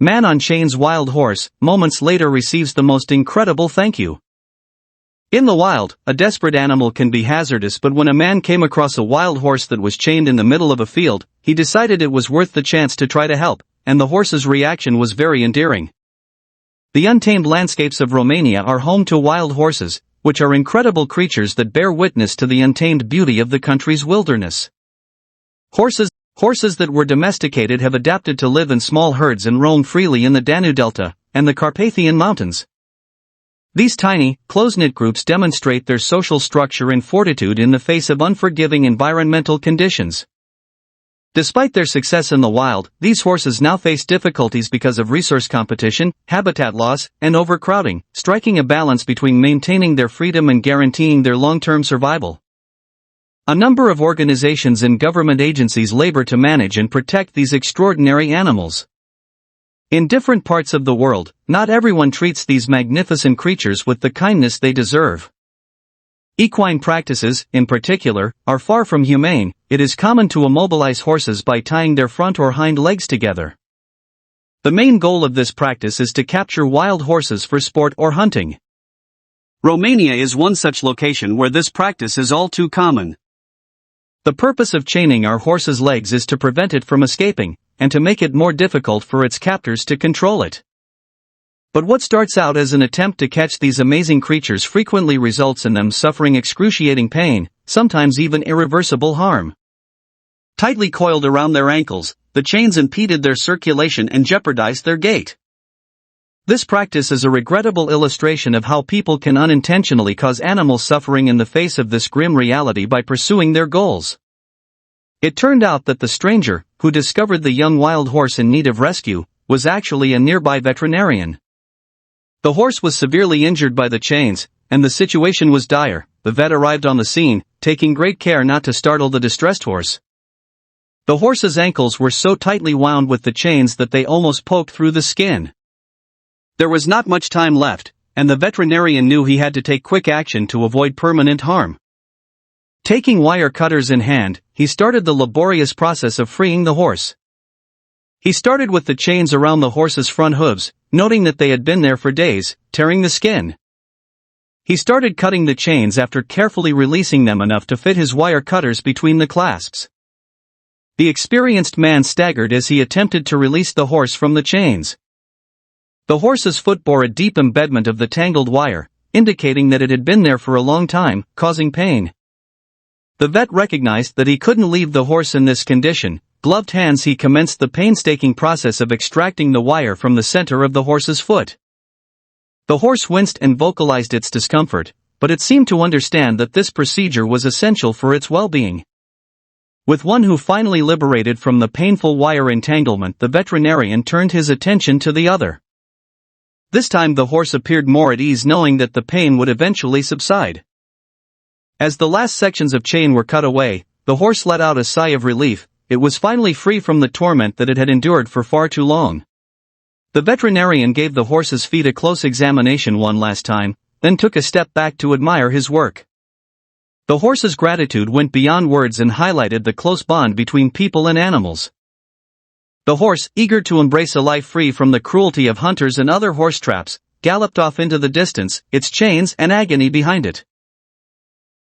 Man on chains wild horse, moments later receives the most incredible thank you. In the wild, a desperate animal can be hazardous, but when a man came across a wild horse that was chained in the middle of a field, he decided it was worth the chance to try to help, and the horse's reaction was very endearing. The untamed landscapes of Romania are home to wild horses, which are incredible creatures that bear witness to the untamed beauty of the country's wilderness. Horses that were domesticated have adapted to live in small herds and roam freely in the Danube Delta and the Carpathian Mountains. These tiny, close-knit groups demonstrate their social structure and fortitude in the face of unforgiving environmental conditions. Despite their success in the wild, these horses now face difficulties because of resource competition, habitat loss, and overcrowding, striking a balance between maintaining their freedom and guaranteeing their long-term survival. A number of organizations and government agencies labor to manage and protect these extraordinary animals. In different parts of the world, not everyone treats these magnificent creatures with the kindness they deserve. Equine practices, in particular, are far from humane. It is common to immobilize horses by tying their front or hind legs together. The main goal of this practice is to capture wild horses for sport or hunting. Romania is one such location where this practice is all too common. The purpose of chaining our horse's legs is to prevent it from escaping, and to make it more difficult for its captors to control it. But what starts out as an attempt to catch these amazing creatures frequently results in them suffering excruciating pain, sometimes even irreversible harm. Tightly coiled around their ankles, the chains impeded their circulation and jeopardized their gait. This practice is a regrettable illustration of how people can unintentionally cause animals suffering in the face of this grim reality by pursuing their goals. It turned out that the stranger, who discovered the young wild horse in need of rescue, was actually a nearby veterinarian. The horse was severely injured by the chains, and the situation was dire. The vet arrived on the scene, taking great care not to startle the distressed horse. The horse's ankles were so tightly wound with the chains that they almost poked through the skin. There was not much time left, and the veterinarian knew he had to take quick action to avoid permanent harm. Taking wire cutters in hand, he started the laborious process of freeing the horse. He started with the chains around the horse's front hooves, noting that they had been there for days, tearing the skin. He started cutting the chains after carefully releasing them enough to fit his wire cutters between the clasps. The experienced man staggered as he attempted to release the horse from the chains. The horse's foot bore a deep embedment of the tangled wire, indicating that it had been there for a long time, causing pain. The vet recognized that he couldn't leave the horse in this condition. Gloved hands, he commenced the painstaking process of extracting the wire from the center of the horse's foot. The horse winced and vocalized its discomfort, but it seemed to understand that this procedure was essential for its well-being. With one who finally liberated from the painful wire entanglement, the veterinarian turned his attention to the other. This time the horse appeared more at ease, knowing that the pain would eventually subside. As the last sections of chain were cut away, the horse let out a sigh of relief. It was finally free from the torment that it had endured for far too long. The veterinarian gave the horse's feet a close examination one last time, then took a step back to admire his work. The horse's gratitude went beyond words and highlighted the close bond between people and animals. The horse, eager to embrace a life free from the cruelty of hunters and other horse traps, galloped off into the distance, its chains and agony behind it.